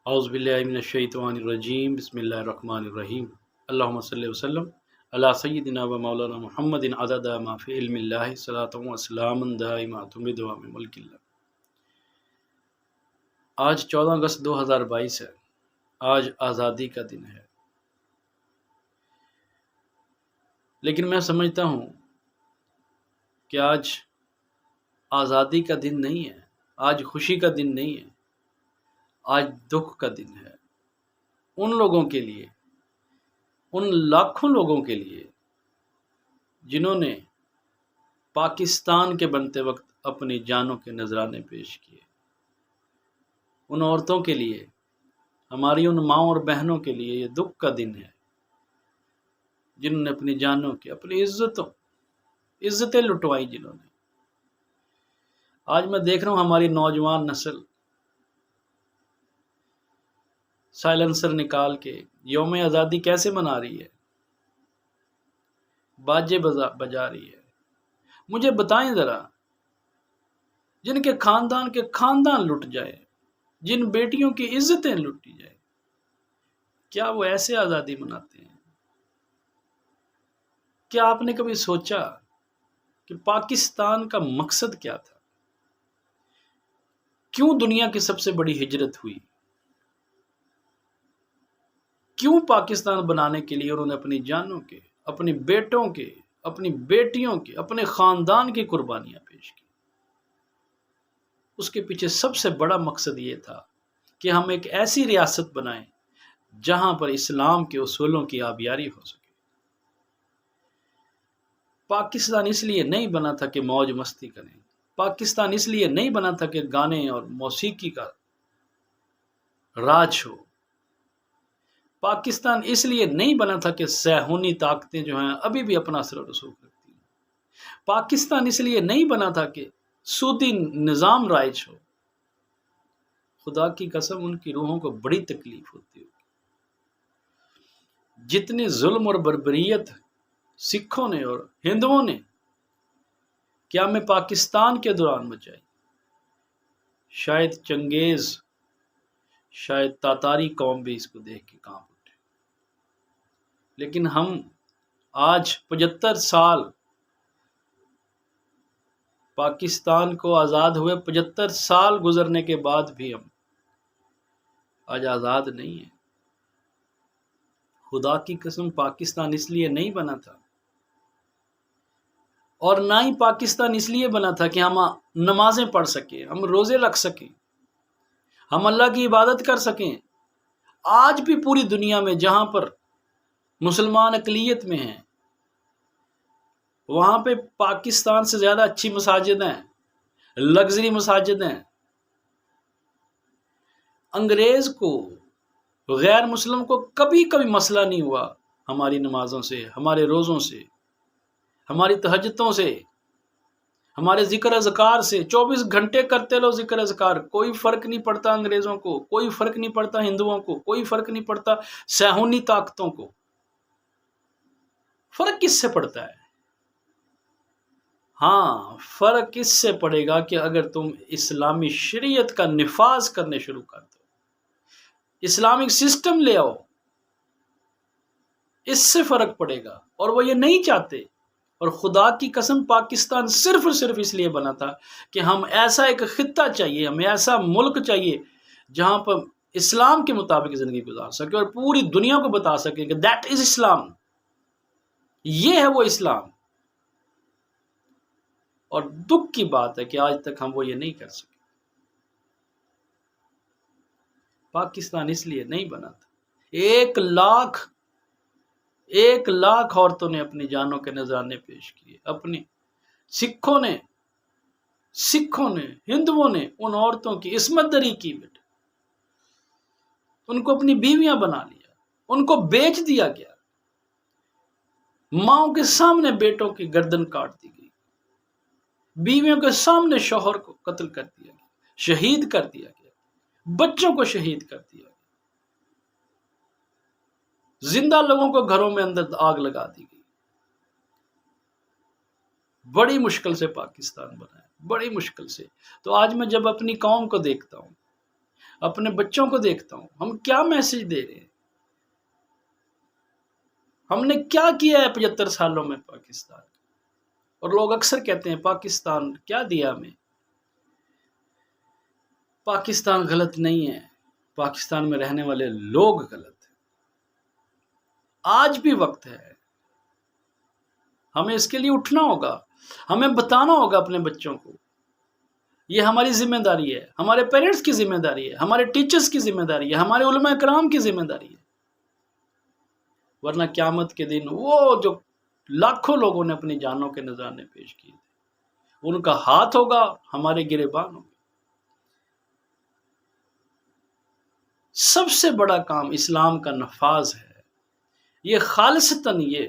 اعوذ باللہ من الشیطان الرجیم بسم اللہ الرحمن الرحیم اللہم صلی وسلم علی سیدنا و مولانا محمد عدد ما فی علم اللہ صلاۃ و سلام دائمات بدوام ملک اللہ۔ آج 14 اگست 2022 ہے۔ آج آزادی کا دن ہے، لیکن میں سمجھتا ہوں کہ آج آزادی کا دن نہیں ہے، آج خوشی کا دن نہیں ہے، آج دکھ کا دن ہے ان لوگوں کے لیے، ان لاکھوں لوگوں کے لیے جنہوں نے پاکستان کے بنتے وقت اپنی جانوں کے نذرانے پیش کیے، ان عورتوں کے لیے، ہماری ان ماؤں اور بہنوں کے لیے یہ دکھ کا دن ہے جنہوں نے اپنی جانوں کی، اپنی عزتیں لٹوائی جنہوں نے۔ آج میں دیکھ رہا ہوں ہماری نوجوان نسل سائلنسر نکال کے یوم آزادی کیسے منا رہی ہے، باجے بجا رہی ہے۔ مجھے بتائیں ذرا، جن کے خاندان لٹ جائے، جن بیٹیوں کی عزتیں لٹی جائے، کیا وہ ایسے آزادی مناتے ہیں؟ کیا آپ نے کبھی سوچا کہ پاکستان کا مقصد کیا تھا؟ کیوں دنیا کی سب سے بڑی ہجرت ہوئی؟ کیوں پاکستان بنانے کے لیے انہوں نے اپنی جانوں کے، اپنی بیٹوں کے، اپنی بیٹیوں کے، اپنے خاندان کی قربانیاں پیش کی؟ اس کے پیچھے سب سے بڑا مقصد یہ تھا کہ ہم ایک ایسی ریاست بنائیں جہاں پر اسلام کے اصولوں کی آبیاری ہو سکے۔ پاکستان اس لیے نہیں بنا تھا کہ موج مستی کریں، پاکستان اس لیے نہیں بنا تھا کہ گانے اور موسیقی کا راج ہو، پاکستان اس لیے نہیں بنا تھا کہ صہیونی طاقتیں جو ہیں ابھی بھی اپنا اثر و رسوخ رکھتی ہیں، پاکستان اس لیے نہیں بنا تھا کہ سودی نظام رائج ہو۔ خدا کی قسم ان کی روحوں کو بڑی تکلیف ہوتی ہوگی۔ جتنے ظلم اور بربریت سکھوں نے اور ہندوؤں نے قیام پاکستان کے دوران مچائی، شاید چنگیز، شاید تاتاری قوم بھی اس کو دیکھ کے کانپ اٹھے۔ لیکن ہم آج 75 سال پاکستان کو آزاد ہوئے، 75 سال گزرنے کے بعد بھی ہم آج آزاد نہیں ہیں۔ خدا کی قسم پاکستان اس لیے نہیں بنا تھا، اور نہ ہی پاکستان اس لیے بنا تھا کہ ہم نمازیں پڑھ سکیں، ہم روزے رکھ سکیں، ہم اللہ کی عبادت کر سکیں۔ آج بھی پوری دنیا میں جہاں پر مسلمان اقلیت میں ہیں، وہاں پہ پاکستان سے زیادہ اچھی مساجد ہیں، لگژری مساجد ہیں۔ انگریز کو، غیر مسلم کو کبھی مسئلہ نہیں ہوا ہماری نمازوں سے، ہمارے روزوں سے، ہماری تہجدوں سے، ہمارے ذکر اذکار سے۔ 24 گھنٹے کرتے لو ذکر اذکار، کوئی فرق نہیں پڑتا انگریزوں کو، کوئی فرق نہیں پڑتا ہندوؤں کو، کوئی فرق نہیں پڑتا صہیونی طاقتوں کو۔ فرق کس سے پڑتا ہے؟ ہاں، فرق اس سے پڑے گا کہ اگر تم اسلامی شریعت کا نفاذ کرنے شروع کر دو، اسلامک سسٹم لے آؤ، اس سے فرق پڑے گا۔ اور وہ یہ نہیں چاہتے۔ اور خدا کی قسم پاکستان صرف اور صرف اس لیے بنا تھا کہ ہم ایسا ایک خطہ چاہیے، ہمیں ایسا ملک چاہیے جہاں پر اسلام کے مطابق زندگی گزار سکے اور پوری دنیا کو بتا سکیں کہ دیٹ از اسلام، یہ ہے وہ اسلام۔ اور دکھ کی بات ہے کہ آج تک ہم وہ یہ نہیں کر سکے۔ پاکستان اس لیے نہیں بنا تھا۔ 1 لاکھ عورتوں نے اپنی جانوں کے نذرانے پیش کیے، اپنی سکھوں نے، ہندوؤں نے ان عورتوں کی عصمت دری کی، بیٹا ان کو اپنی بیویاں بنا لیا، ان کو بیچ دیا گیا، ماؤں کے سامنے بیٹوں کی گردن کاٹ دی گئی، بیویوں کے سامنے شوہر کو قتل کر دیا گیا، شہید کر دیا گیا، بچوں کو شہید کر دیا گیا، زندہ لوگوں کو گھروں میں اندر آگ لگا دی گئی۔ بڑی مشکل سے پاکستان بنا ہے، بڑی مشکل سے۔ تو آج میں جب اپنی قوم کو دیکھتا ہوں، اپنے بچوں کو دیکھتا ہوں، ہم کیا میسج دے رہے ہیں، ہم نے کیا کیا ہے 75 سالوں میں پاکستان، اور لوگ اکثر کہتے ہیں پاکستان کیا دیا ہمیں۔ پاکستان غلط نہیں ہے، پاکستان میں رہنے والے لوگ غلط ہیں۔ آج بھی وقت ہے، ہمیں اس کے لیے اٹھنا ہوگا، ہمیں بتانا ہوگا اپنے بچوں کو، یہ ہماری ذمہ داری ہے، ہمارے پیرنٹس کی ذمہ داری ہے، ہمارے ٹیچرز کی ذمہ داری ہے، ہمارے علماء کرام کی ذمہ داری ہے، ورنہ قیامت کے دن وہ جو لاکھوں لوگوں نے اپنی جانوں کے نذرانے پیش کیے تھے، ان کا ہاتھ ہوگا، ہمارے گریبان ہوگا۔ سب سے بڑا کام اسلام کا نفاذ ہے، یہ خالصتاً، یہ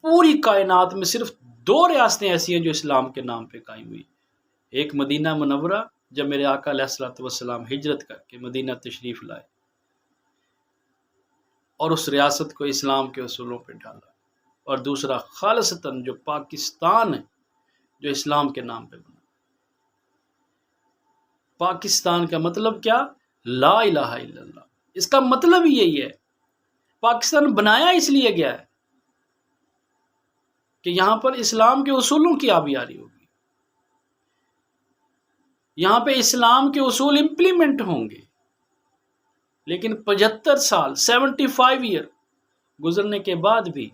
پوری کائنات میں صرف 2 ریاستیں ایسی ہیں جو اسلام کے نام پہ قائم ہوئی، ایک مدینہ منورہ جب میرے آقا علیہ الصلوۃ والسلام ہجرت کر کے مدینہ تشریف لائے اور اس ریاست کو اسلام کے اصولوں پہ ڈالا، اور دوسرا خالصتاً جو پاکستان ہے جو اسلام کے نام پہ بنا۔ پاکستان کا مطلب کیا؟ لا الہ الا اللہ، اس کا مطلب ہی یہی ہے۔ پاکستان بنایا اس لیے گیا ہے کہ یہاں پر اسلام کے اصولوں کی آبیاری ہوگی، یہاں پہ اسلام کے اصول امپلیمنٹ ہوں گے۔ لیکن 75 سال 75 ایئر گزرنے کے بعد بھی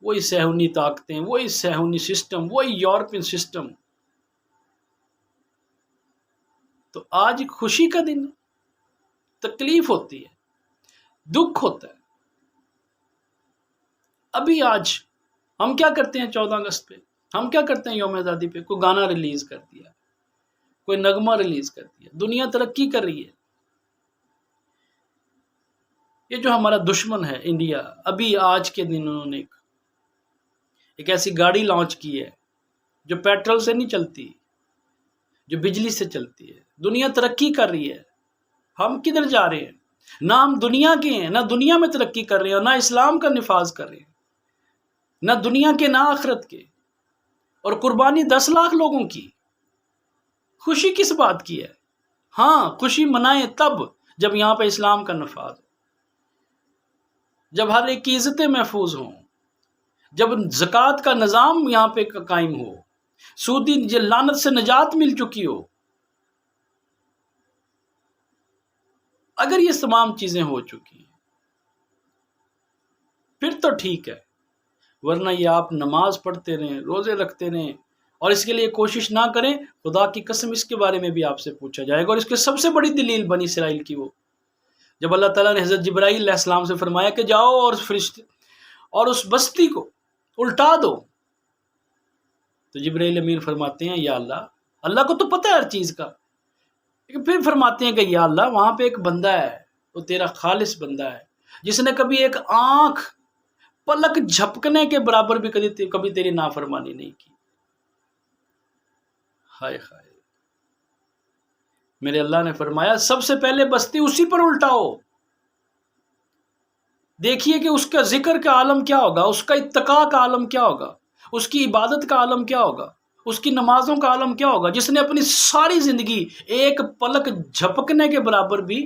وہی صہیونی طاقتیں، وہی صہیونی سسٹم، وہی یورپین سسٹم۔ تو آج خوشی کا دن ہے، تکلیف ہوتی ہے، دکھ ہوتا ہے۔ ابھی آج ہم کیا کرتے ہیں 14 اگست پہ؟ ہم کیا کرتے ہیں یوم آزادی پہ؟ کوئی گانا ریلیز کر دیا، کوئی نغمہ ریلیز کر دیا، دنیا ترقی کر رہی ہے۔ یہ جو ہمارا دشمن ہے انڈیا، ابھی آج کے دن انہوں نے ایک ایسی گاڑی لانچ کی ہے جو پیٹرول سے نہیں چلتی، جو بجلی سے چلتی ہے۔ دنیا ترقی کر رہی ہے، ہم کدھر جا رہے ہیں؟ نہ ہم دنیا کے ہیں، نہ دنیا میں ترقی کر رہے ہیں، نہ اسلام کا نفاذ کر رہے ہیں، نہ دنیا کے نہ آخرت کے، اور قربانی 10 لاکھ لوگوں کی۔ خوشی کس بات کی ہے؟ ہاں، خوشی منائیں تب جب یہاں پہ اسلام کا نفاذ ہو، جب ہر ایک کی عزتیں محفوظ ہوں، جب زکوٰۃ کا نظام یہاں پہ قائم ہو، سودی لعنت سے نجات مل چکی ہو۔ اگر یہ تمام چیزیں ہو چکی ہیں پھر تو ٹھیک ہے، ورنہ یہ آپ نماز پڑھتے رہیں، روزے رکھتے رہیں، اور اس کے لیے کوشش نہ کریں، خدا کی قسم اس کے بارے میں بھی آپ سے پوچھا جائے گا۔ اور اس کی سب سے بڑی دلیل بنی اسرائیل کی، وہ جب اللہ تعالیٰ نے حضرت جبرائیل علیہ السلام سے فرمایا کہ جاؤ اور فرشتے اور اس بستی کو الٹا دو، تو جبرائیل امین فرماتے ہیں یا اللہ، اللہ کو تو پتہ ہے ہر چیز کا، لیکن پھر فرماتے ہیں کہ یا اللہ، وہاں پہ ایک بندہ ہے، وہ تیرا خالص بندہ ہے، جس نے کبھی ایک آنکھ پلک جھپکنے کے برابر بھی کبھی تیری نافرمانی نہیں کی۔ ہائے ہائے، میرے اللہ نے فرمایا سب سے پہلے بستی اسی پر الٹاؤ، دیکھیے کہ اس کا ذکر کا عالم کیا ہوگا، اس کا اتقاء کا عالم کیا ہوگا، اس کی عبادت کا عالم کیا ہوگا، اس کی نمازوں کا عالم کیا ہوگا، جس نے اپنی ساری زندگی ایک پلک جھپکنے کے برابر بھی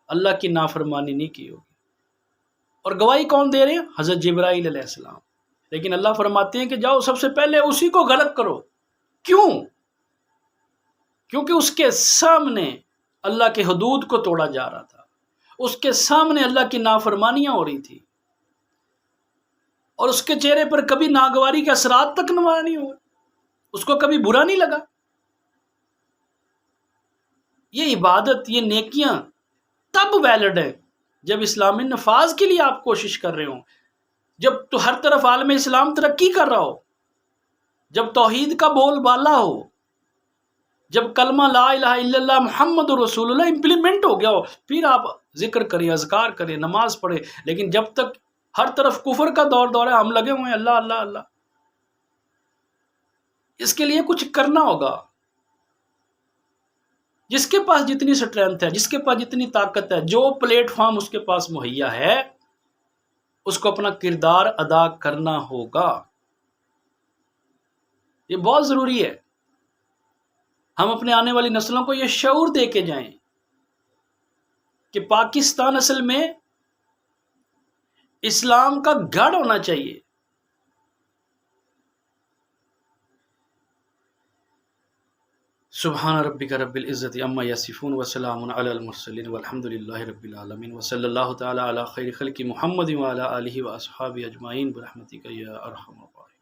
اللہ کی نافرمانی نہیں کی ہوگی۔ اور گواہی کون دے رہے ہیں؟ حضرت جبرائیل علیہ السلام۔ لیکن اللہ فرماتے ہیں کہ جاؤ سب سے پہلے اسی کو غلط کرو۔ کیوں؟ کیونکہ اس کے سامنے اللہ کے حدود کو توڑا جا رہا تھا، اس کے سامنے اللہ کی نافرمانیاں ہو رہی تھی، اور اس کے چہرے پر کبھی ناگواری کے اثرات تک نمایاں نہیں ہوئے، اس کو کبھی برا نہیں لگا۔ یہ عبادت، یہ نیکیاں تب ویلڈ ہے جب اسلامی نفاذ کے لیے آپ کوشش کر رہے ہوں، جب تو ہر طرف عالم اسلام ترقی کر رہا ہو، جب توحید کا بول بالا ہو، جب کلمہ لا الہ الا اللہ محمد رسول اللہ امپلیمنٹ ہو گیا ہو، پھر آپ ذکر کریں، اذکار کریں، نماز پڑھیں۔ لیکن جب تک ہر طرف کفر کا دور ہے، ہم لگے ہوئے ہیں اللہ اللہ اللہ، اس کے لیے کچھ کرنا ہوگا۔ جس کے پاس جتنی سٹرینتھ ہے، جس کے پاس جتنی طاقت ہے، جو پلیٹ فارم اس کے پاس مہیا ہے، اس کو اپنا کردار ادا کرنا ہوگا۔ یہ بہت ضروری ہے، ہم اپنے آنے والی نسلوں کو یہ شعور دے کے جائیں کہ پاکستان اصل میں اسلام کا گڑھ ہونا چاہیے. سبحان ربک رب العزت عما یصفون وسلام علی المرسلین والحمد للہ رب العالمین وصلی اللہ تعالی علی خیر خلق محمد وعلی آلہ واصحابہ اجمعین برحمتک یا ارحم الراحمین.